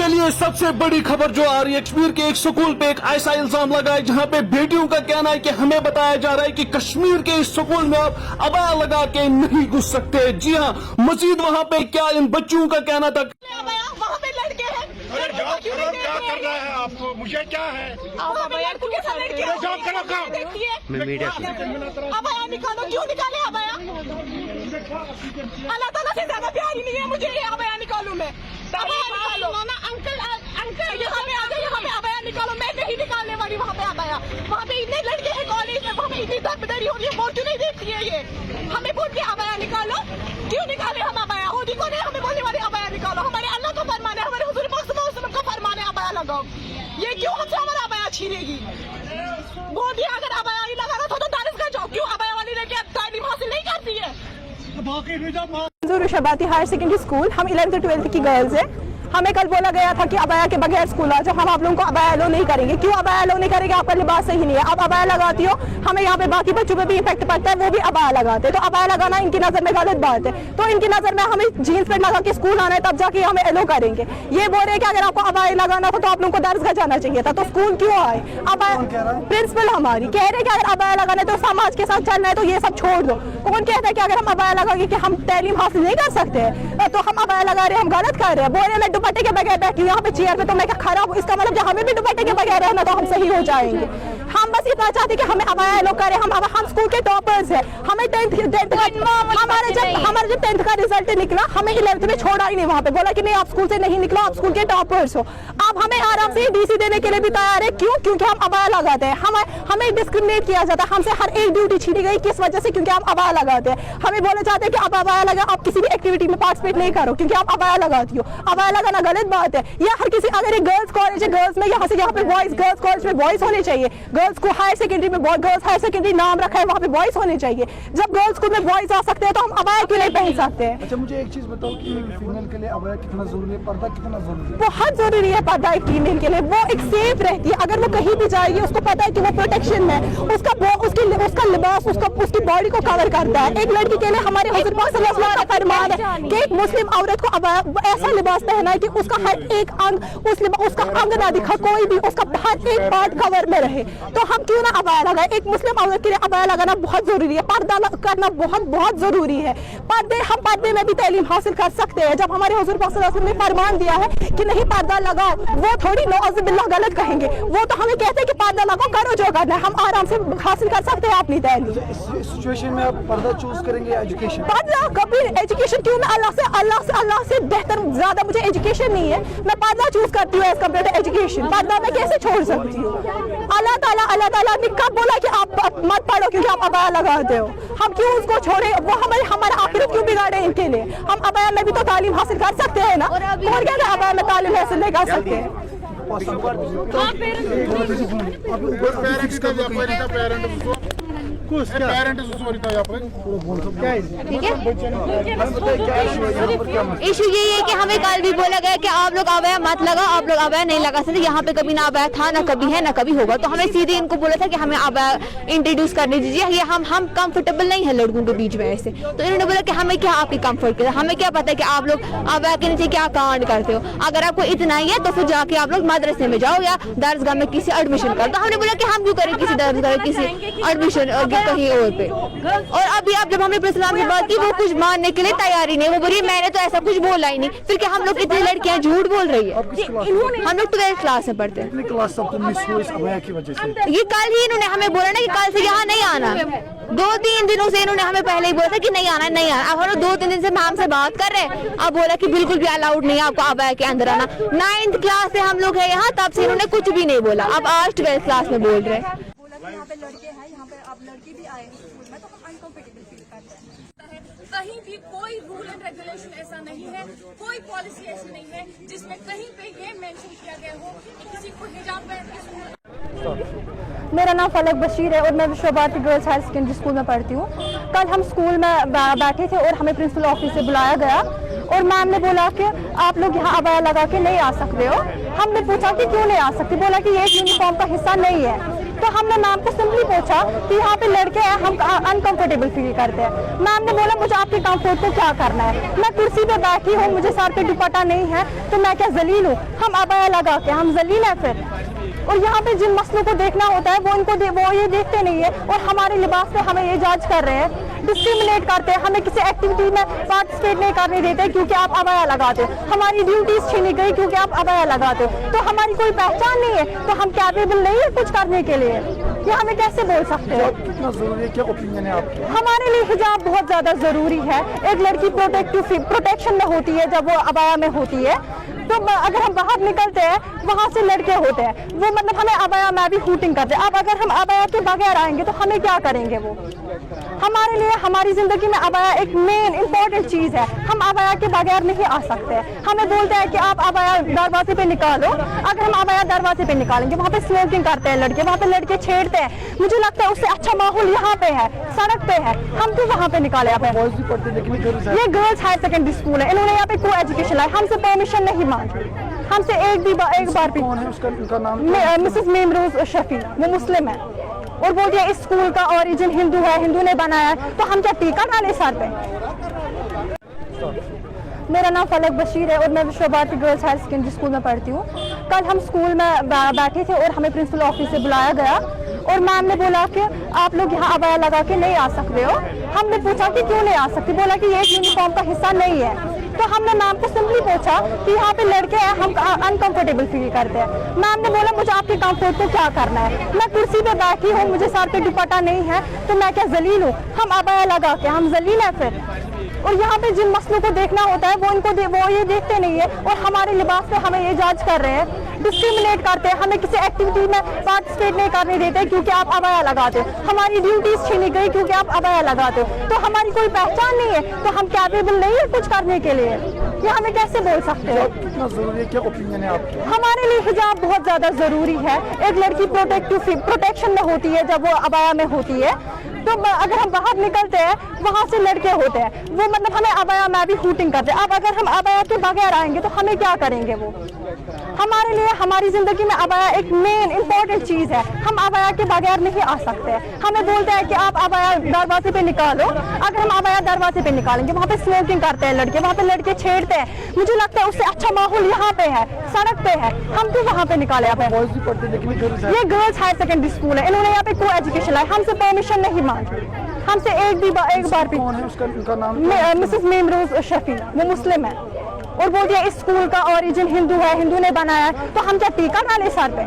चलिए सबसे बड़ी खबर जो आ रही है, कश्मीर के एक स्कूल पे एक ऐसा इल्जाम लगा है जहां पे बेटियों का कहना है कि हमें बताया जा रहा है कि कश्मीर के इस स्कूल में आप अबाया लगा के नहीं घुस सकते। जी हां, मजीद वहां पे क्या इन बच्चियों का कहना था, वहाँ पे लड़के हैं। क्या कर रहा है आपको, मुझे क्या है? लड़कों के साथ लड़कियां जॉब करो काम। मैं मीडिया अबाया निकालो, क्यों निकाले अबाया? अल्लाह ताला से ज्यादा प्यार ही नहीं है मुझे, ये अबाया निकालूं मैं? अबाया निकालो ना अंकल, अंकल यहाँ पे आ जाओ, यहाँ पे अबाया निकालो। मैं नहीं निकालने वाली वहाँ पे अबाया। वहाँ पे इतने लड़के हैं कॉलेज में, वहाँ पे इतनी दरबदरी हो रही है, वो क्यों नहीं देखती है ये? हमें बोलती है अबाया निकालो, क्यों निकाले हम अबाया? होती कौन है हमें बोलने वाली अबाया निकालो? हमारे अल्लाह का फरमान है, हमारे हुजूर पाक सल्लल्लाहु अलैहि वसल्लम का फरमान है अबाया लगाओ। ये क्यों हमसे हमारा अबाया छीनेगी? वो भी अगर अबाया ही लगाना था तो दानिशगाह जाओ, क्यों अबाया वाली लड़की तालीम हासिल नहीं करती है? मंजूर शबाती हायर सेकेंडरी स्कूल, हम 11th 12th की गर्ल्स हैं। हमें कल बोला गया था कि अबाया के बगैर स्कूल आ जाओ, हम आप लोगों को अबाया अलो नहीं करेंगे। क्यों अबाया अलो नहीं करेंगे? आपका लिबास सही नहीं है, आप अबाया लगाती हो, हमें यहाँ पे बाकी बच्चों पे भी इफेक्ट पड़ता है, वो भी अबाया लगाते हैं। तो अबाया लगाना इनकी नज़र में गलत बात है। तो इनकी नज़र में हमें जीन्स पैंट लगा के स्कूल आना है, तब जाके हमें अलो करेंगे। ये बोल रहे हैं कि अगर आपको अबाया लगाना था तो आप लोगों को दरगाह जाना चाहिए था, तो स्कूल क्यों आए? अबाया प्रिंसिपल हमारी कह रहे हैं कि अगर अबाया लगाना है तो समाज के साथ चलना है तो ये सब छोड़ दो। कौन कहता है कि अगर हम अबाया लगाएंगे कि हम तालीम हासिल नहीं कर सकते हैं? तो हम अबाया लगा रहे हैं, हम गलत कर रहे हैं। बोल रहे हैं मैं दुपट्टे के बगैर बैठी यहाँ पे चेयर पे, तो मैं क्या खराब हूँ? इसका मतलब हमें भी दुपट्टे के बगैर रहना तो हम सही हो जाएंगे। हम बस इतना चाहते कि हमें अबाया लोग करें। हम स्कूल के टॉपर्स हैं, हमें हमारा जब 10th का रिजल्ट निकला, हमें 11th में छोड़ा ही नहीं। वहाँ पे बोला कि नहीं आप स्कूल से नहीं निकलो, आप स्कूल के टॉपर्स हो। अब हमें आराम से डीसी देने के लिए भी तैयार है। क्यों? क्योंकि हम अबाया लगाते हैं। हमें डिस्क्रिमिनेट किया जाता है, हमसे हर एक ड्यूटी छीनी गई किस वजह से? क्योंकि हम अबाया लगाते हैं। हमें बोला जाता है कि आप अबाया लगा, आप किसी भी एक्टिविटी में पार्टिसिपेट नहीं करो क्योंकि आप अबाया लगाती हो। अबाया लगाना गलत बात है। या हर किसी, अगर एक गर्ल्स कॉलेज है, गर्ल्स में यहाँ से यहाँ पे बॉयज, गर्ल्स कॉलेज में बॉयज होने चाहिए। गर्ल्स को हायर सेकेंडरी में गर्ल्स हायर सेकेंडरी नाम रखा है, वहाँ पे बॉयज होने चाहिए। जब गर्ल्स स्कूल में बॉयज आ सकते हैं तो हम अबाया क्यों नहीं पहन सकते हैं? अच्छा मुझे एक चीज बताओ कि फीमेल के लिए अबाया कितना जरूरी है, पर्दा कितना जरूरी है? बहुत जरूरी है पर्दा एक फीमेल के लिए। वो एक सेफ रहती है, अगर वो कहीं भी जाएगी उसको पता है कि वो प्रोटेक्शन है, उसका लिबास उसकी बॉडी को कवर करता है। एक लड़की के लिए हमारे हुजूर पाक सल्लल्लाहु अलैहि वसल्लम का फरमान है कि एक मुस्लिम औरत को अबाया ऐसा लिबास पहना है कि उसका हर एक अंग, उसका अंग ना दिखा, कोई भी उसका हर एक पार्ट कवर में रहे। तो हम क्यों ना अबाया लगाए? एक मुस्लिम औरत के लिए अबाया लगाना बहुत जरूरी है, पर्दा करना बहुत बहुत जरूरी है। हम पर्दे में भी तालीम हासिल कर सकते हैं। जब हमारे हुजूर पाक सल्लल्लाहु अलैहि वसल्लम ने फरमान दिया है कि नहीं पर्दा लगाओ, वो थोड़ी नौज़ुबिल्लाह गलत कहेंगे, वो तो हमें कहते हैं कि पर्दा लगाओ, करो जो करना है, हम आराम से हासिल कर सकते हैं अपनी तालीम। इस सिचुएशन में आप पर्दा चूज करेंगे या एजुकेशन? पर्दा कभी एजुकेशन क्यों ना, अल्लाह से बेहतर ज्यादा मुझे एजुकेशन नहीं है, मैं पर्दा चूज करती हूँ एज कम्पेयर टू एजुकेशन। पर्दा मैं कैसे छोड़ सकती हूँ? अल्लाह ताला ने कब बोला कि आप मत पढ़ो क्योंकि आप अबाया लगाते हो? हम क्यों उसको छोड़े? वो हमारा आखिरत क्यों बिगाड़े इनके लिए? हम अबाया में भी तो तालीम हासिल कर सकते हैं ना। और क्या अबाया में तालीम हासिल नहीं कर सकते हैं? इशू यही है कि हमें कल भी बोला गया कि आप लोग अबाया मत लगाओ, आप लोग अबाया नहीं लगा सकते। यहाँ पे कभी ना अबाया था, ना कभी है, ना कभी होगा। तो हमें सीधे इनको बोला था कि हमें अबाया इंट्रोड्यूस करने दीजिए, ये हम कंफर्टेबल नहीं है लड़कों के बीच में ऐसे। तो इन्होंने बोला कि हमें क्या आपकी कंफर्ट कर, हमें क्या पता है कि आप लोग अबाया के नीचे क्या कांड करते हो। अगर आपको इतना ही है तो फिर जाके आप लोग मदरसे में जाओ या दरगाह में किसी एडमिशन करो। तो हमने बोला कि हम क्यों करें किसी दरगाह किसी एडमिशन कहीं और पे। और अभी आप जब हमने इस्लाम की बात की, वो कुछ मानने के लिए तैयारी नहीं। वो बोली मैंने तो ऐसा कुछ बोला ही नहीं। फिर क्या हम लोग इतनी लड़कियां झूठ बोल रही है? हम लोग 12th क्लास में पढ़ते हैं। ये कल ही इन्होंने हमें बोला ना कि कल से यहाँ नहीं आना। 2-3 दिनों से इन्होंने हमें पहले ही बोला था कि नहीं आना, नहीं आना। अब हम लोग 2-3 दिन से मैम से बात कर रहे हैं, अब बोला कि बिल्कुल भी अलाउड नहीं है आपको अबाया के अंदर आना। 9th क्लास से हम लोग है यहाँ, तब से इन्होंने कुछ भी नहीं बोला। अब आज 12th क्लास में बोल रहे हैं। यहाँ पे लड़के हैं, यहाँ पे आप लड़के भी आए हैं स्कूल में, तो हम अनकंफर्टेबल फील करते हैं। कहीं भी कोई रूल एंड रेगुलेशन ऐसा नहीं है, कोई पॉलिसी ऐसी नहीं है जिसमें कहीं पे ये मेंशन किया गया हो कि किसी को हिजाब पहन के। मेरा नाम फलक बशीर है और मैं Vishwabharati girls higher secondary school में पढ़ती हूँ। कल हम स्कूल में बैठे थे और हमें प्रिंसिपल ऑफिस से बुलाया गया और मैम ने बोला कि आप लोग यहाँ अबाया लगा के नहीं आ सकते हो। हमने पूछा कि क्यों नहीं आ सकते? बोला कि ये यूनिफॉर्म का हिस्सा नहीं है। तो हमने मैम को सिंपली पूछा कि यहाँ पे लड़के हैं, हम अनकंफर्टेबल फील करते हैं। मैम ने बोला मुझे आपके कंफर्ट को क्या करना है, मैं कुर्सी पे बैठी हूँ, मुझे सर पे दुपट्टा नहीं है तो मैं क्या जलील हूँ? हम अबाया लगा के हम जलील हैं फिर? और यहाँ पे जिन मसलों को देखना होता है वो ये देखते नहीं है और हमारे लिबास पे हमें ये जज कर रहे हैं, डिस्क्रिमिनेट करते हैं, हमें किसी एक्टिविटी में पार्टिसिपेट नहीं करने देते क्योंकि आप अबाया लगाते हो, हमारी ड्यूटीज छीनी गई क्योंकि आप अबाया लगाते हो, तो हमारी कोई पहचान नहीं है, तो हम कैपेबल नहीं है कुछ करने के लिए, ये हमें कैसे बोल सकते हो? कितना जरूरी है, क्या ओपिनियन है आपका? हमारे लिए हिजाब बहुत ज्यादा जरूरी है। एक लड़की प्रोटेक्शन में होती है जब वो अबाया में होती है, तो अगर हम बाहर निकलते हैं वहाँ से लड़के होते हैं, वो मतलब हमें अबाया में भी हूटिंग करते हैं। अब अगर हम अबाया के बगैर आएंगे तो हमें क्या करेंगे वो? हमारे लिए हमारी जिंदगी में अबाया एक मेन इंपॉर्टेंट चीज है, हम अबाया के बगैर नहीं आ सकते। हमें बोलते हैं कि आप अबाया दरवाजे पे निकालो, अगर हम अबाया दरवाजे पे निकालेंगे वहाँ पे स्मोकिंग करते हैं लड़के, वहाँ पे लड़के छेड़ते हैं, मुझे लगता है उससे अच्छा माहौल यहाँ पे है, सड़क पे है, हम क्यों वहाँ पे निकाले? बॉयज भी पढ़ते हैं लेकिन ये गर्ल्स हायर सेकेंडरी स्कूल है, इन्होंने यहाँ पे को एजुकेशन लाया, हमसे परमिशन नहीं मांगी, हमसे एक बार भी। कौन है उसका, उनका नाम? मिसेस मेमरोज शफी, वो मुस्लिम है और बोलती है इस स्कूल का ओरिजिन हिंदू है, हिंदू ने बनाया है, तो हम क्या टीका डाले सर पे? मेरा नाम फलक बशीर है और मैं Vishwa Bharati girls higher secondary school में पढ़ती हूँ। कल हम स्कूल में बैठे थे और हमें प्रिंसिपल ऑफिस से बुलाया गया और मैम ने बोला कि आप लोग यहाँ अबाया लगा के नहीं आ सकते हो। हमने पूछा कि क्यों नहीं आ सकते, बोला कि ये यूनिफॉर्म का हिस्सा नहीं है। तो हमने मैम को सिंपली पूछा कि यहाँ पे लड़के हैं, हम अनकंफर्टेबल फील करते हैं। मैम ने बोला मुझे आपके कंफर्ट को क्या करना है, मैं कुर्सी पे बैठी हूँ, मुझे सर पे दुपट्टा नहीं है तो मैं क्या जलील हूँ? हम अबाया लगा के हम जलील हैं फिर? और यहाँ पे जिन मसलों को देखना होता है वो ये देखते नहीं है और हमारे लिबास पे हमें ये जज कर रहे हैं, डिस्क्रिमिनेट करते हैं, हमें किसी एक्टिविटी में पार्टिसिपेट नहीं करने देते क्योंकि आप अबाया लगाते हो, हमारी ड्यूटीज छीनी गई क्योंकि आप अबाया लगाते हो, तो हमारी कोई पहचान नहीं है, तो हम कैपेबल नहीं है कुछ करने के लिए, ये हमें कैसे बोल सकते हो? कितना जरूरी है, क्या ओपिनियन है आपका? हमारे लिए हिजाब बहुत ज्यादा जरूरी है। एक लड़की प्रोटेक्शन में होती है जब वो अबाया में होती है, तो अगर हम बाहर निकलते हैं वहाँ से लड़के होते हैं, वो मतलब हमें अबाया में भी हूटिंग करते हैं। अब अगर हम अबाया के बगैर आएंगे तो हमें क्या करेंगे वो? हमारे लिए हमारी जिंदगी में अबाया एक मेन इंपॉर्टेंट चीज है, हम अबाया के बगैर नहीं आ सकते। हमें बोलते हैं कि आप अबाया दरवाजे पे निकालो, अगर हम अबाया दरवाजे पे निकालेंगे वहाँ पे स्मोकिंग करते हैं लड़के, वहाँ पे लड़के छेड़ते हैं, मुझे लगता है उससे अच्छा माहौल यहाँ पे है, सड़क पे है, हम क्यों वहाँ पे निकाले? बॉयज भी पढ़ते हैं लेकिन ये गर्ल्स हायर सेकेंडरी स्कूल है, इन्होंने यहाँ पे को एजुकेशन लाया, हमसे परमिशन नहीं मांगी, हमसे एक बार भी। कौन है उसका, उनका नाम? मिसेस मेमरोज शफी, वो मुस्लिम है और बोलती है इस स्कूल का ओरिजिन हिंदू है, हिंदू ने बनाया है, तो हम क्या टीका डाले सर पे?